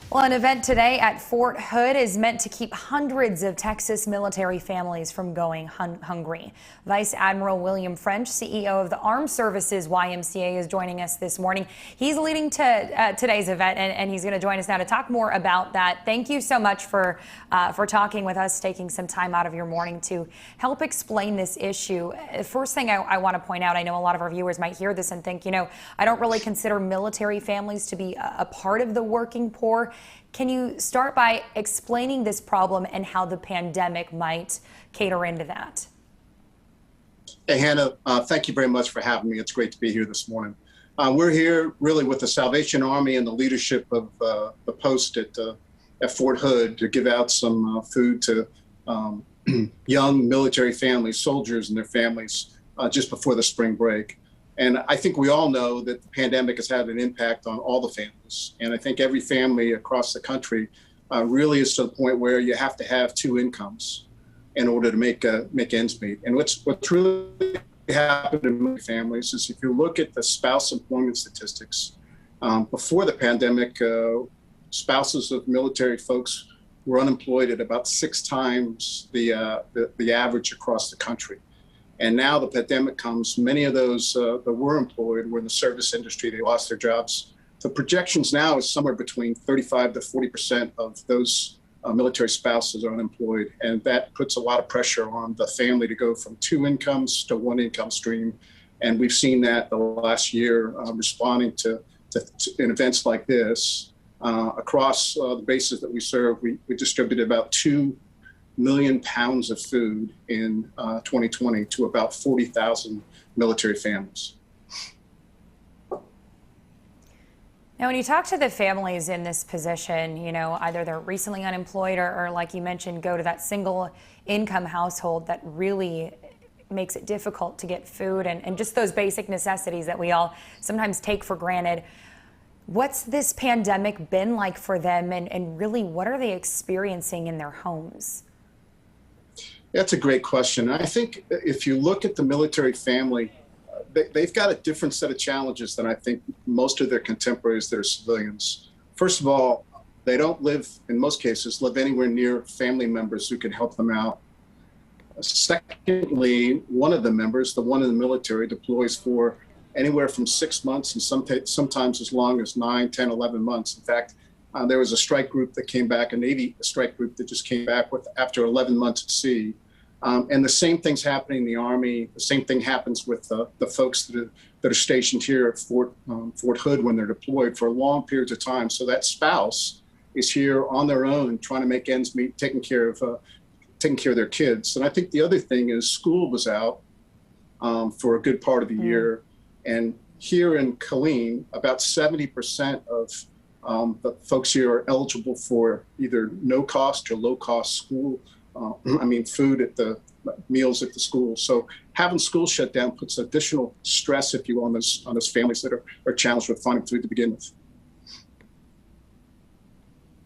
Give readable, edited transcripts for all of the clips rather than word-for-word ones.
Well, an event today at Fort Hood is meant to keep hundreds of Texas military families from going hungry. Vice Admiral William French, CEO of the Armed Services YMCA, is joining us this morning. He's leading to today's event, and he's going to join us now to talk more about that. Thank you so much for talking with us, taking some time out of your morning to help explain this issue. First thing I want to point out, I know a lot of our viewers might hear this and think, I don't really consider military families to be a part of the working poor. Can you start by explaining this problem and how the pandemic might cater into that? Hey, Hannah, thank you very much for having me. It's great to be here this morning. We're here really with the Salvation Army and the leadership of the post at Fort Hood to give out some food to young military families, soldiers and their families just before the spring break. And I think we all know that the pandemic has had an impact on all the families. And I think every family across the country really is to the point where you have to have two incomes in order to make ends meet. And what's really happened in many families is if you look at the spouse employment statistics, before the pandemic, spouses of military folks were unemployed at about 6 times the average across the country. And now the pandemic comes, many of those that were employed were in the service industry, they lost their jobs. The projections now is somewhere between 35 to 40% of those military spouses are unemployed. And that puts a lot of pressure on the family to go from 2 incomes to 1 income stream. And we've seen that the last year responding to in events like this. Across the bases that we serve, we distributed about 2 million pounds of food in 2020 to about 40,000 military families. Now, when you talk to the families in this position, either they're recently unemployed or like you mentioned, go to that single income household that really makes it difficult to get food and just those basic necessities that we all sometimes take for granted. What's this pandemic been like for them and really what are they experiencing in their homes? That's a great question. I think if you look at the military family, they've got a different set of challenges than I think most of their contemporaries that are civilians. First of all, they don't live, in most cases, live anywhere near family members who can help them out. Secondly, one of the members, the one in the military, deploys for anywhere from 6 months and sometimes as long as 9, 10, 11 months. In fact, there was a strike group that came back, a Navy strike group that just came back after 11 months at sea. And the same thing's happening in the Army. The same thing happens with the folks that are stationed here at Fort Hood when they're deployed for long periods of time. So that spouse is here on their own, trying to make ends meet, taking care of their kids. And I think the other thing is school was out for a good part of the year. And here in Killeen, about 70% of the folks here are eligible for either no cost or low cost school, food at the meals at the school. So having school shut down puts additional stress, if you will, on those families that are challenged with finding food to begin with.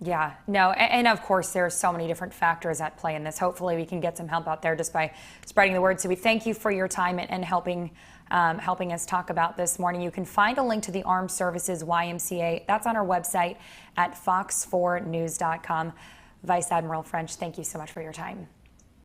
Yeah, no, and of course there are so many different factors at play in this. Hopefully we can get some help out there just by spreading the word. So we thank you for your time and helping us talk about this morning. You can find a link to the Armed Services YMCA. That's on our website at fox4news.com. Vice Admiral French, thank you so much for your time.